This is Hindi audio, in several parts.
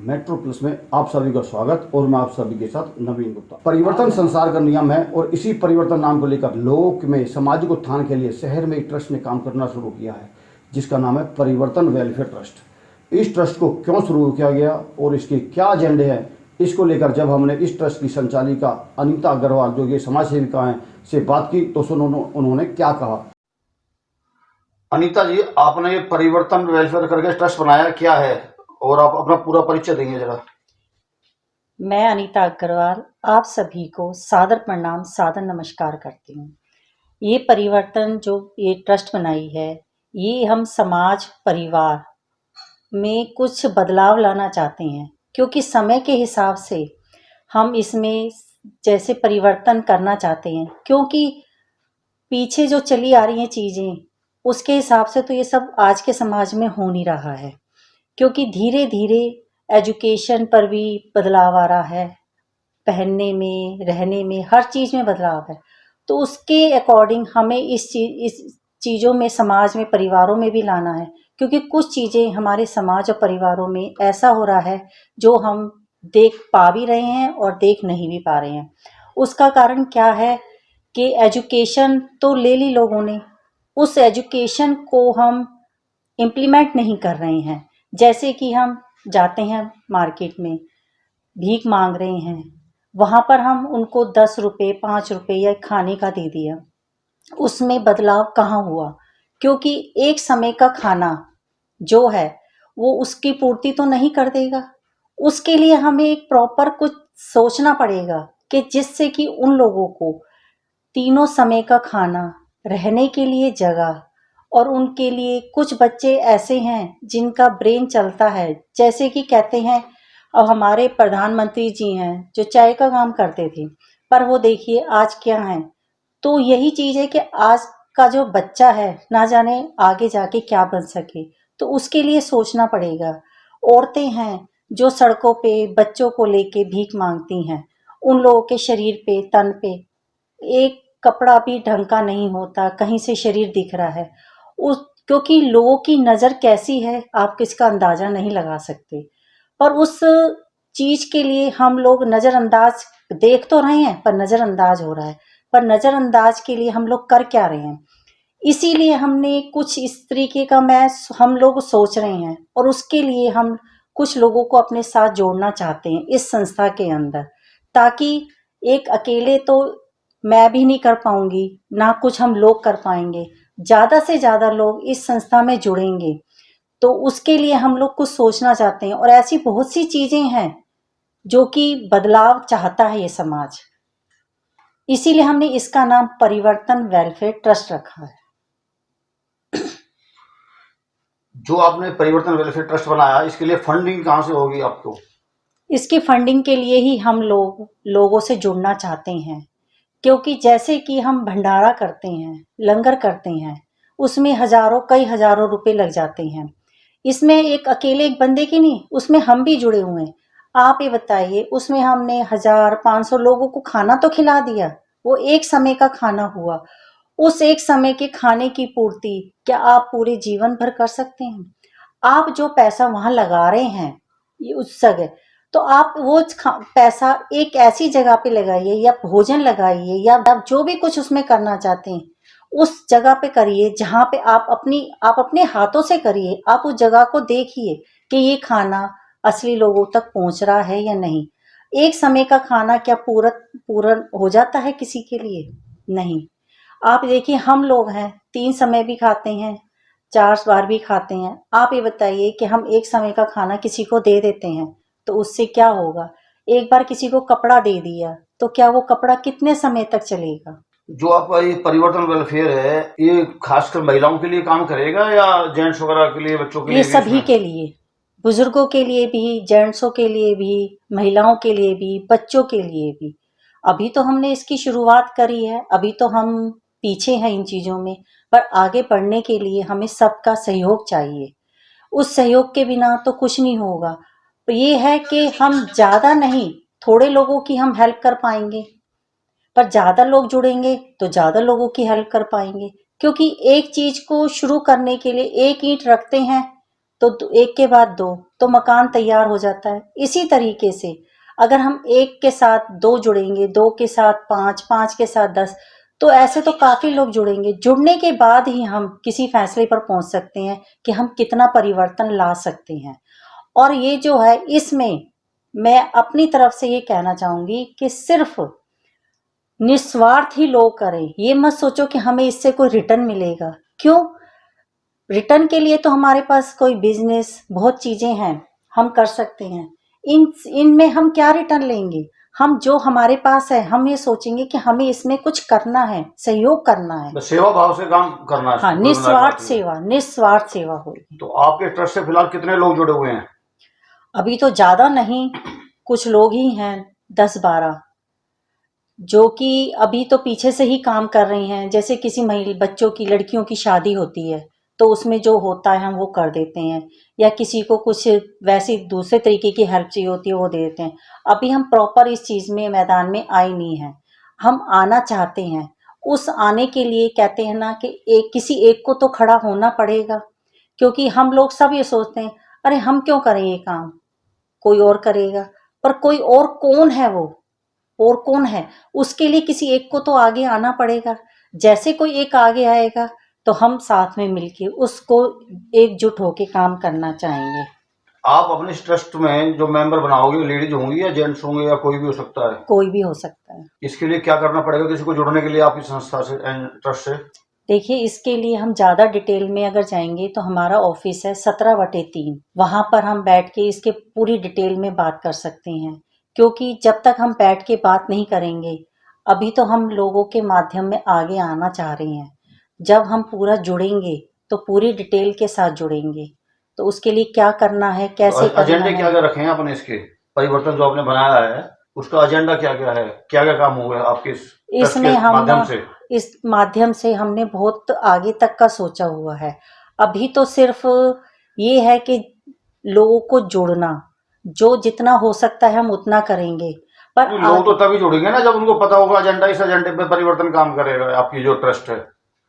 मेट्रो प्लस में आप सभी का स्वागत और मैं आप सभी के साथ नवीन गुप्ता। परिवर्तन संसार का नियम है और इसी परिवर्तन नाम को लेकर लोक में सामाजिक उत्थान के लिए शहर में एक ट्रस्ट ने काम करना शुरू किया है जिसका नाम है परिवर्तन वेलफेयर ट्रस्ट। इस ट्रस्ट को क्यों शुरू किया गया और इसके क्या एजेंडे हैं, इसको लेकर जब हमने इस ट्रस्ट की संचालिका अनीता अग्रवाल जो ये समाज सेविका हैं से बात की तो सुनो उन्होंने क्या कहा। अनीता जी, आपने ये परिवर्तन वेलफेयर करके ट्रस्ट बनाया, क्या है और आप अपना पूरा परिचय देंगे जरा। मैं अनीता अग्रवाल आप सभी को सादर प्रणाम सादर नमस्कार करती हूँ। ये परिवर्तन जो ये ट्रस्ट बनाई है, ये हम समाज परिवार में कुछ बदलाव लाना चाहते हैं, क्योंकि समय के हिसाब से हम इसमें जैसे परिवर्तन करना चाहते हैं, क्योंकि पीछे जो चली आ रही हैं चीज़ें उसके हिसाब से तो ये सब आज के समाज में हो नहीं रहा है, क्योंकि धीरे धीरे एजुकेशन पर भी बदलाव आ रहा है, पहनने में, रहने में, हर चीज़ में बदलाव है। तो उसके अकॉर्डिंग हमें इस चीज़ों में, समाज में, परिवारों में भी लाना है, क्योंकि कुछ चीज़ें हमारे समाज और परिवारों में ऐसा हो रहा है जो हम देख पा भी रहे हैं और देख नहीं भी पा रहे हैं। उसका कारण क्या है कि एजुकेशन तो ले ली लोगों ने, उस एजुकेशन को हम इम्प्लीमेंट नहीं कर रहे हैं। जैसे कि हम जाते हैं मार्केट में, भीख मांग रहे हैं, वहाँ पर हम उनको 10 रुपए 5 रुपए या खाने का दे दिया, उसमें बदलाव कहाँ हुआ? क्योंकि एक समय का खाना जो है वो उसकी पूर्ति तो नहीं कर देगा। उसके लिए हमें एक प्रॉपर कुछ सोचना पड़ेगा कि जिससे कि उन लोगों को तीनों समय का खाना, रहने के लिए जगह, और उनके लिए कुछ बच्चे ऐसे हैं जिनका ब्रेन चलता है, जैसे कि कहते हैं, अब हमारे प्रधानमंत्री जी हैं जो चाय का काम करते थे, पर वो देखिए आज क्या है। तो यही चीज़ है कि आज का जो बच्चा है ना जाने आगे जाके क्या बन सके, तो उसके लिए सोचना पड़ेगा। औरतें हैं जो सड़कों पे बच्चों को लेके भीख मांगती हैं, उन लोगों के शरीर पे, तन पे एक कपड़ा भी ढंग का नहीं होता, कहीं से शरीर दिख रहा है। उस क्योंकि लोगों की नज़र कैसी है आप किसका अंदाज़ा नहीं लगा सकते, पर उस चीज़ के लिए हम लोग नज़रअंदाज देख तो रहे हैं पर नज़रअंदाज हो रहा है। पर नज़रअंदाज के लिए हम लोग कर क्या रहे हैं? इसीलिए हमने कुछ इस तरीके का हम लोग सोच रहे हैं और उसके लिए हम कुछ लोगों को अपने साथ जोड़ना चाहते हैं इस संस्था के अंदर, ताकि एक अकेले तो मैं भी नहीं कर पाऊंगी, ना कुछ हम लोग कर पाएंगे, ज़्यादा से ज़्यादा लोग इस संस्था में जुड़ेंगे। तो उसके लिए हम लोग कुछ सोचना चाहते हैं और ऐसी बहुत सी चीज़ें हैं जो कि बदलाव चाहता है ये समाज। इसीलिए हमने इसका नाम परिवर्तन वेलफेयर ट्रस्ट रखा है। जो आपने परिवर्तन वेलफेयर ट्रस्ट बनाया, इसके लिए फंडिंग कहाँ से होगी आपको? इसकी फंडिंग के लिए ही हम लोगों से जुड़ना चाहते हैं, क्योंकि जैसे कि हम भंडारा करते हैं, लंगर करते हैं, उसमें हजारों कई हजारों रुपए लग जाते हैं। इसमें एक अकेले एक बंदे की नहीं, उसमें हम भी जुड़े हुए हैं। आप ये बताइए, उसमें हमने 1000-500 लोगों को खाना तो खिला दिया, वो एक समय का खाना हुआ। उस एक समय के खाने की पूर्ति क्या आप पूरे जीवन भर कर सकते हैं? आप जो पैसा वहां लगा रहे हैं ये उस जगह, तो आप वो पैसा एक ऐसी जगह पे लगाइए, या भोजन लगाइए, या आप जो भी कुछ उसमें करना चाहते हैं उस जगह पे करिए जहाँ पे आप अपने हाथों से करिए। आप उस जगह को देखिए कि ये खाना असली लोगों तक पहुंच रहा है या नहीं। एक समय का खाना क्या पूर्ण हो जाता है किसी के लिए? नहीं। आप देखिए, हम लोग हैं 3 समय भी खाते हैं, 4 बार भी खाते हैं। आप ये बताइए कि हम एक समय का खाना किसी को दे देते हैं तो उससे क्या होगा? एक बार किसी को कपड़ा दे दिया तो क्या वो कपड़ा कितने समय तक चलेगा? जो आपका ये परिवर्तन वेलफेयर है, ये खासकर महिलाओं के लिए काम करेगा या जेंट्स वगैरह के लिए, बच्चों के ये लिए भी सभी इसमें? के लिए, बुजुर्गों के लिए भी, जेंट्सों के लिए भी, महिलाओं के लिए भी, बच्चों के लिए भी। अभी तो हमने इसकी शुरुआत करी है, अभी तो हम पीछे हैं इन चीज़ों में, पर आगे बढ़ने के लिए हमें सबका सहयोग चाहिए। उस सहयोग के बिना तो कुछ नहीं होगा। तो ये है कि हम ज़्यादा नहीं, थोड़े लोगों की हम हेल्प कर पाएंगे, पर ज़्यादा लोग जुड़ेंगे तो ज़्यादा लोगों की हेल्प कर पाएंगे। क्योंकि एक चीज़ को शुरू करने के लिए एक ईंट रखते हैं तो एक के बाद दो, तो मकान तैयार हो जाता है। इसी तरीके से अगर हम एक के साथ दो जुड़ेंगे, दो के साथ पांच, पांच के साथ 10, तो ऐसे तो काफी लोग जुड़ेंगे। जुड़ने के बाद ही हम किसी फैसले पर पहुंच सकते हैं कि हम कितना परिवर्तन ला सकते हैं। और ये जो है, इसमें मैं अपनी तरफ से ये कहना चाहूंगी कि सिर्फ निस्वार्थ ही लोग करें। ये मत सोचो कि हमें इससे कोई रिटर्न मिलेगा। क्यों? रिटर्न के लिए तो हमारे पास कोई बिजनेस, बहुत चीजें हैं, हम कर सकते हैं। इनमें हम क्या रिटर्न लेंगे? हम जो हमारे पास है, हम ये सोचेंगे कि हमें इसमें कुछ करना है, सहयोग करना है। बस सेवा भाव से काम करना है। हाँ, कुल मिला के निस्वार्थ बात ये। सेवा, निस्वार्थ सेवा होगी। तो आपके ट्रस्ट से फिलहाल कितने लोग जुड़े हुए हैं? अभी तो ज्यादा नहीं, कुछ लोग ही हैं, 10-12, जो कि अभी तो पीछे से ही काम कर रही हैं। जैसे किसी बच्चों की, लड़कियों की शादी होती है, तो उसमें जो होता है हम वो कर देते हैं, या किसी को कुछ वैसी दूसरे तरीके की हेल्प चाहिए होती है, वो दे देते हैं। अभी हम प्रॉपर इस चीज में, मैदान में आए नहीं हैं। हम आना चाहते हैं। उस आने के लिए कहते हैं ना कि किसी एक को तो खड़ा होना पड़ेगा। क्योंकि हम लोग सब ये सोचते हैं, अरे हम क्यों करें ये काम, कोई और करेगा। पर कोई और कौन है वो, और कौन है? उसके लिए किसी एक को तो आगे आना पड़ेगा। जैसे कोई एक आगे आएगा, तो हम साथ में मिलके उसको एकजुट होके काम करना चाहेंगे। आप अपने इस ट्रस्ट में जो मेंबर बनाओगे, लेडीज होंगी या जेंट्स होंगे या कोई भी हो सकता है? कोई भी हो सकता है। इसके लिए क्या करना पड़ेगा किसी को जुड़ने के लिए आपकी संस्था से, ट्रस्ट से? देखिए, इसके लिए हम ज़्यादा डिटेल में अगर जाएंगे तो हमारा ऑफिस है 17/3। वहां पर हम बैठ के इसके पूरी डिटेल में बात कर सकते हैं। क्योंकि जब तक हम बैठ के बात नहीं करेंगे, अभी तो हम लोगों के माध्यम में आगे आना चाह रहे हैं। जब हम पूरा जुड़ेंगे तो पूरी डिटेल के साथ जुड़ेंगे। तो उसके लिए क्या करना है, तो कैसे करना एजेंडे है, क्या क्या रखे हैं आपने इसके? परिवर्तन जो आपने बनाया है, उसका एजेंडा क्या क्या है? क्या क्या काम हुए आपके इस ट्रस्ट इसमें के हम माध्यम से? इस माध्यम से हमने बहुत आगे तक का सोचा हुआ है। अभी तो सिर्फ ये है कि लोगों को जोड़ना, जो जितना हो सकता है हम उतना करेंगे। पर तो लोग तो आगे तभी जुड़ेंगे ना जब उनको पता होगा एजेंडा, इस एजेंडे पे परिवर्तन काम करेगा आपकी जो ट्रस्ट है।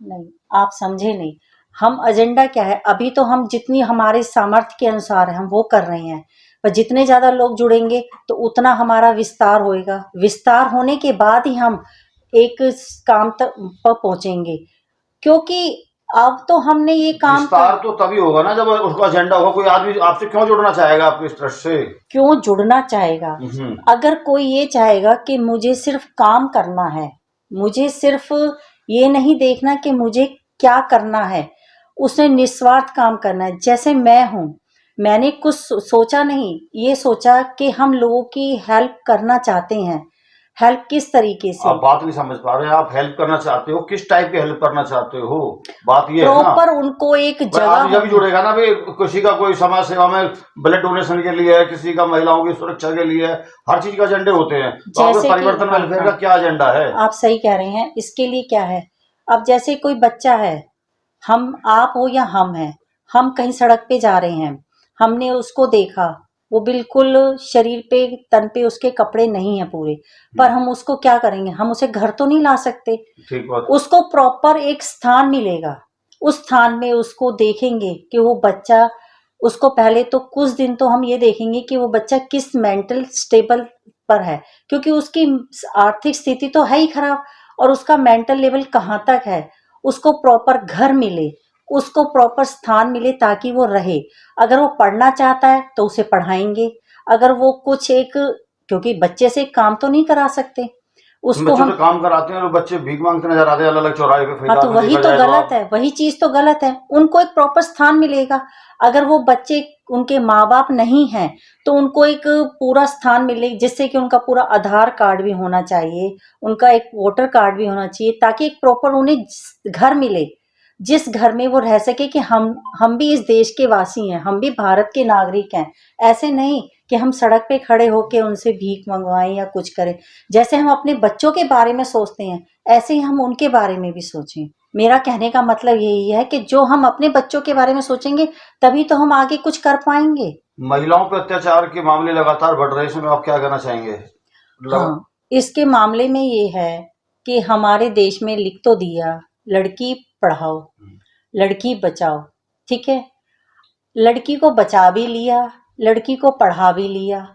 नहीं, आप समझे नहीं। हम एजेंडा क्या है, अभी तो हम जितनी हमारे सामर्थ्य के अनुसार है हम वो कर रहे हैं। पर जितने ज्यादा लोग जुड़ेंगे तो उतना हमारा विस्तार होएगा। विस्तार होने के बाद ही हम एक काम तक पर पहुंचेंगे। क्योंकि अब तो हमने ये काम विस्तार तो तभी होगा ना जब उसका एजेंडा होगा। कोई आदमी आपसे क्यों जुड़ना चाहेगा आपके इस ट्रस्ट से? क्यों जुड़ना चाहेगा? अगर कोई ये चाहेगा कि मुझे सिर्फ काम करना है, मुझे सिर्फ ये नहीं देखना कि मुझे क्या करना है, उसने निस्वार्थ काम करना है। जैसे मैं हूं, मैंने कुछ सोचा नहीं, ये सोचा कि हम लोगों की हेल्प करना चाहते हैं। हेल्प किस तरीके से? आप बात नहीं समझ पा रहे हैं। आप हेल्प करना चाहते हो, किस टाइप की हेल्प करना चाहते हो? बात ये है ना। प्रॉपर उनको एक भाई जगह आदमी जब भी होनी। जुड़ेगा ना, भाई किसी का कोई समाज सेवा में ब्लड डोनेशन के लिए है, किसी का महिलाओं की सुरक्षा के लिए है, हर चीज का एजेंडे होते हैं। तो आपके जैसे कि परिवर्तन हाँ वेलफेयर हाँ, का क्या एजेंडा है? आप सही कह रहे हैं। इसके लिए क्या है, अब जैसे कोई बच्चा है, हम आप हो या हम हैं, हम कहीं सड़क पे जा रहे हैं, हमने उसको देखा, वो बिल्कुल शरीर पे, तन पे उसके कपड़े नहीं है पूरे, पर हम उसको क्या करेंगे, हम उसे घर तो नहीं ला सकते। ठीक बात। उसको प्रॉपर एक स्थान मिलेगा। उस स्थान में उसको देखेंगे कि वो बच्चा, उसको पहले तो कुछ दिन तो हम ये देखेंगे कि वो बच्चा किस मेंटल स्टेबल पर है। क्योंकि उसकी आर्थिक स्थिति तो है ही खराब, और उसका मेंटल लेवल कहाँ तक है। उसको प्रॉपर घर मिले, उसको प्रॉपर स्थान मिले ताकि वो रहे। अगर वो पढ़ना चाहता है तो उसे पढ़ाएंगे। अगर वो कुछ एक, क्योंकि बच्चे से काम तो नहीं करा सकते, उसको बच्चों से हम, काम कराते हैं और बच्चे भीख मांगते नजर आते हैं अलग अलग चौराहे पे। हाँ, तो फरीदाबाद में वही देखा तो जाए तो गलत आप। है, वही चीज तो गलत है। उनको एक प्रॉपर स्थान मिलेगा। अगर वो बच्चे, उनके माँ बाप नहीं हैं, तो उनको एक पूरा स्थान मिले, जिससे कि उनका पूरा आधार कार्ड भी होना चाहिए, उनका एक वोटर कार्ड भी होना चाहिए, ताकि एक प्रॉपर उन्हें घर मिले, जिस घर में वो रह सके कि हम भी इस देश के वासी हैं, हम भी भारत के नागरिक हैं। ऐसे नहीं कि हम सड़क पे खड़े होके उनसे भीख मंगवाएं या कुछ करें। जैसे हम अपने बच्चों के बारे में सोचते हैं, ऐसे ही हम उनके बारे में भी सोचें। मेरा कहने का मतलब यही है कि जो हम अपने बच्चों के बारे में सोचेंगे, तभी तो हम आगे कुछ कर पाएंगे। महिलाओं पर अत्याचार के मामले लगातार बढ़ रहे हैं, इसमें आप क्या कहना चाहेंगे? हाँ, इसके मामले में ये है कि हमारे देश में लिख तो दिया, लड़की पढ़ाओ, लड़की बचाओ, ठीक है। लड़की को बचा भी लिया, लड़की को पढ़ा भी लिया।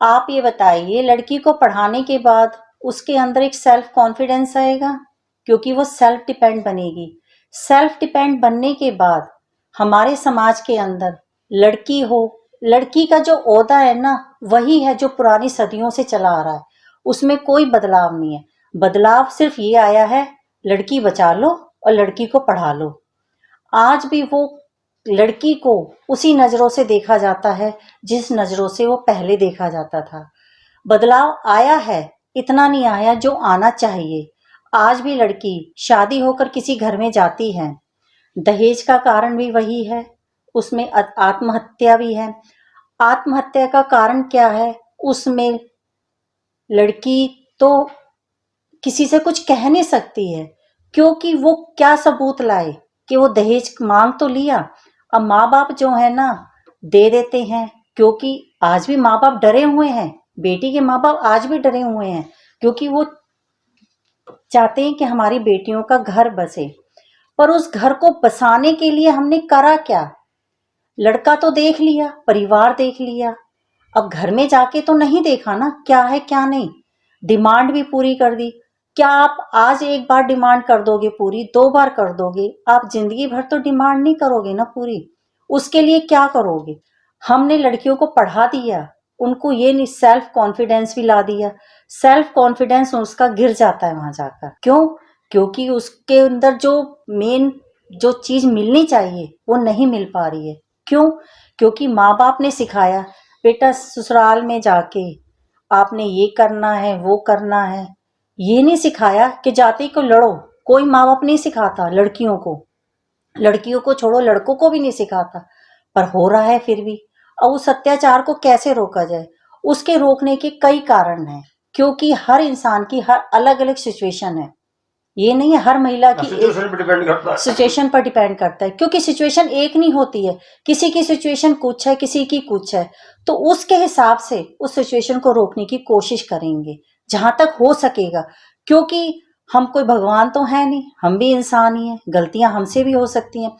आप ये बताइए, लड़की को पढ़ाने के बाद उसके अंदर एक सेल्फ कॉन्फिडेंस आएगा, क्योंकि वो सेल्फ डिपेंड बनेगी। सेल्फ डिपेंड बनने के बाद हमारे समाज के अंदर लड़की हो, लड़की का जो ओहदा है ना, वही है जो पुरानी सदियों से चला आ रहा है। उसमें कोई बदलाव नहीं है। बदलाव सिर्फ ये आया है, लड़की बचा लो और लड़की को पढ़ा लो। आज भी वो लड़की को उसी नजरों से देखा जाता है जिस नजरों से वो पहले देखा जाता था। बदलाव आया है, इतना नहीं आया जो आना चाहिए। आज भी लड़की शादी होकर किसी घर में जाती है, दहेज का कारण भी वही है, उसमें आत्महत्या भी है। आत्महत्या का कारण क्या है? उसमें लड़की तो किसी से कुछ कह नहीं सकती है, क्योंकि वो क्या सबूत लाए कि वो दहेज मांग तो लिया। अब माँ बाप जो है ना, दे देते हैं, क्योंकि आज भी माँ बाप डरे हुए हैं। बेटी के माँ बाप आज भी डरे हुए हैं, क्योंकि वो चाहते हैं कि हमारी बेटियों का घर बसे। पर उस घर को बसाने के लिए हमने करा क्या? लड़का तो देख लिया, परिवार देख लिया, अब घर में जाके तो नहीं देखा ना क्या है क्या नहीं। डिमांड भी पूरी कर दी। क्या आप आज एक बार डिमांड कर दोगे पूरी, 2 बार कर दोगे? आप जिंदगी भर तो डिमांड नहीं करोगे ना पूरी। उसके लिए क्या करोगे? हमने लड़कियों को पढ़ा दिया, उनको ये नहीं, सेल्फ कॉन्फिडेंस भी ला दिया। सेल्फ कॉन्फिडेंस उसका गिर जाता है वहां जाकर। क्यों? क्योंकि उसके अंदर जो मेन जो चीज मिलनी चाहिए वो नहीं मिल पा रही है। क्यों? क्योंकि माँ बाप ने सिखाया, बेटा ससुराल में जाके आपने ये करना है, वो करना है। ये नहीं सिखाया कि जाति को लड़ो। कोई माँ बाप नहीं सिखाता लड़कियों को। लड़कियों को छोड़ो, लड़कों को भी नहीं सिखाता, पर हो रहा है फिर भी। अब उस अत्याचार को कैसे रोका जाए? उसके रोकने के कई कारण हैं, क्योंकि हर इंसान की हर अलग अलग सिचुएशन है। ये नहीं है हर महिला की सिचुएशन पर डिपेंड करता है। सिचुएशन पर डिपेंड करता है, क्योंकि सिचुएशन एक नहीं होती है। किसी की सिचुएशन कुछ है, किसी की कुछ है। तो उसके हिसाब से उस सिचुएशन को रोकने की कोशिश करेंगे जहां तक हो सकेगा, क्योंकि हम कोई भगवान तो है नहीं, हम भी इंसान ही हैं, गलतियां हमसे भी हो सकती हैं।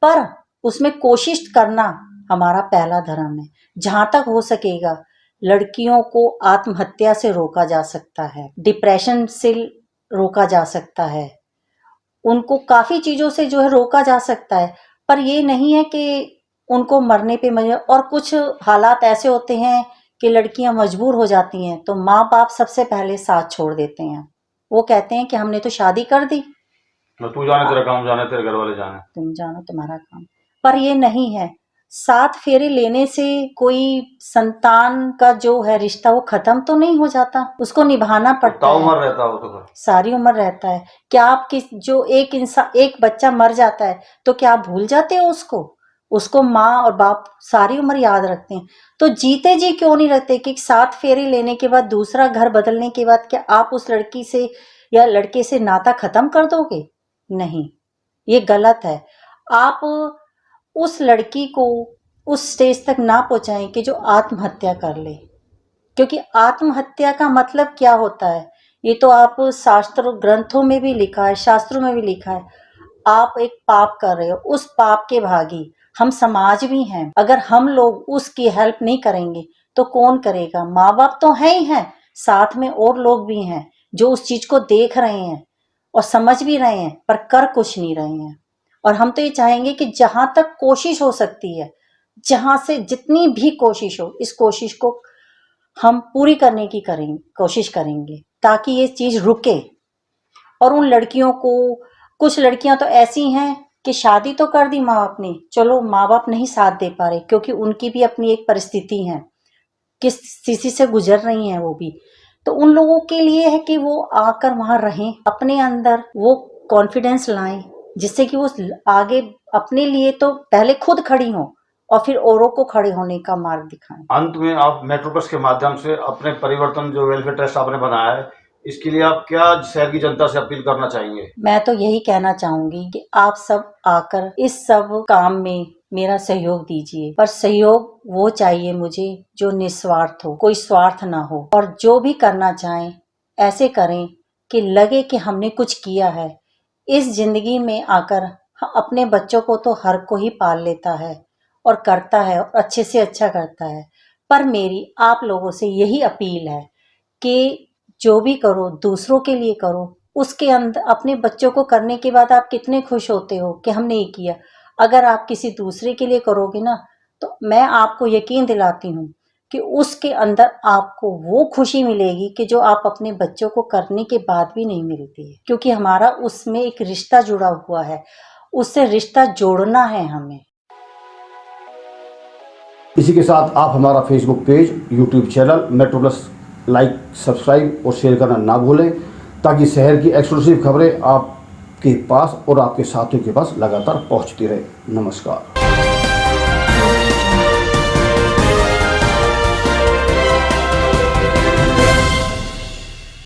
पर उसमें कोशिश करना हमारा पहला धर्म है। जहां तक हो सकेगा लड़कियों को आत्महत्या से रोका जा सकता है, डिप्रेशन से रोका जा सकता है, उनको काफ़ी चीज़ों से जो है रोका जा सकता है। पर ये नहीं है कि उनको मरने पे और कुछ हालात ऐसे होते हैं कि लड़कियां मजबूर हो जाती हैं, तो माँ बाप सबसे पहले साथ छोड़ देते हैं। वो कहते हैं कि हमने तो शादी कर दी, तू जाने तेरा काम जाने, तेरे घर वाले जाने, तुम जानो तुम्हारा काम। पर ये नहीं है। 7 फेरे लेने से कोई संतान का जो है रिश्ता वो खत्म तो नहीं हो जाता, उसको निभाना पड़ता है। उम्र रहता हो तो सारी उम्र रहता है। क्या आप किस जो एक इंसान एक बच्चा मर जाता है तो क्या आप भूल जाते हो उसको? उसको माँ और बाप सारी उम्र याद रखते हैं। तो जीते जी क्यों नहीं रखते कि 7 फेरे लेने के बाद, दूसरा घर बदलने के बाद क्या आप उस लड़की से या लड़के से नाता खत्म कर दोगे? नहीं, ये गलत है। आप उस लड़की को उस स्टेज तक ना पहुंचाएं कि जो आत्महत्या कर ले, क्योंकि आत्महत्या का मतलब क्या होता है ये तो आप शास्त्र ग्रंथों में भी लिखा है, शास्त्रों में भी लिखा है। आप एक पाप कर रहे हो, उस पाप के भागी हम समाज भी हैं। अगर हम लोग उसकी हेल्प नहीं करेंगे तो कौन करेगा? माँ बाप तो हैं ही हैं, साथ में और लोग भी हैं जो उस चीज को देख रहे हैं और समझ भी रहे हैं, पर कर कुछ नहीं रहे हैं। और हम तो ये चाहेंगे कि जहां तक कोशिश हो सकती है, जहां से जितनी भी कोशिश हो, इस कोशिश को हम पूरी करने की कोशिश करेंगे ताकि ये चीज रुके। और उन लड़कियों को, कुछ लड़कियां तो ऐसी हैं कि शादी तो कर दी माँ बाप ने, चलो माँ बाप नहीं साथ दे पा रहे क्योंकि उनकी भी अपनी एक परिस्थिति है, किस स्थिति से गुजर रही हैं वो भी। तो उन लोगों के लिए है कि वो आकर वहां रहें, अपने अंदर वो कॉन्फिडेंस लाएं, जिससे कि वो आगे अपने लिए तो पहले खुद खड़ी हों और फिर औरों को खड़े होने का मार्ग दिखाएं। अंत में आप मेट्रोप्लस के माध्यम से अपने परिवर्तन जो वेलफेयर ट्रस्ट आपने बनाया है, इसके लिए आप क्या शहर की जनता से अपील करना चाहेंगे? मैं तो यही कहना चाहूंगी कि आप सब आकर इस सब काम में मेरा सहयोग दीजिए, पर सहयोग वो चाहिए मुझे जो निस्वार्थ हो, कोई स्वार्थ ना हो, और जो भी करना चाहें ऐसे करें कि लगे कि हमने कुछ किया है। इस जिंदगी में आकर अपने बच्चों को तो हर कोई पाल लेता है और करता है और अच्छे से अच्छा करता है। पर मेरी आप लोगों से यही अपील है कि जो भी करो दूसरों के लिए करो, उसके अंदर अपने बच्चों को करने के बाद आप कितने खुश होते हो कि हमने ये किया। अगर आप किसी दूसरे के लिए करोगे ना, तो मैं आपको यकीन दिलाती हूँ कि उसके अंदर आपको वो खुशी मिलेगी कि जो आप अपने बच्चों को करने के बाद भी नहीं मिलती है, क्योंकि हमारा उसमें एक रिश्ता जुड़ा हुआ है, उससे रिश्ता जोड़ना है हमें। इसी के साथ आप हमारा Facebook page, YouTube channel metro plus like, subscribe और शेयर करना ना भूलें, ताकि शहर की एक्सक्लूसिव खबरें आपके पास और आपके साथियों के पास लगातार पहुंचती रहे। नमस्कार।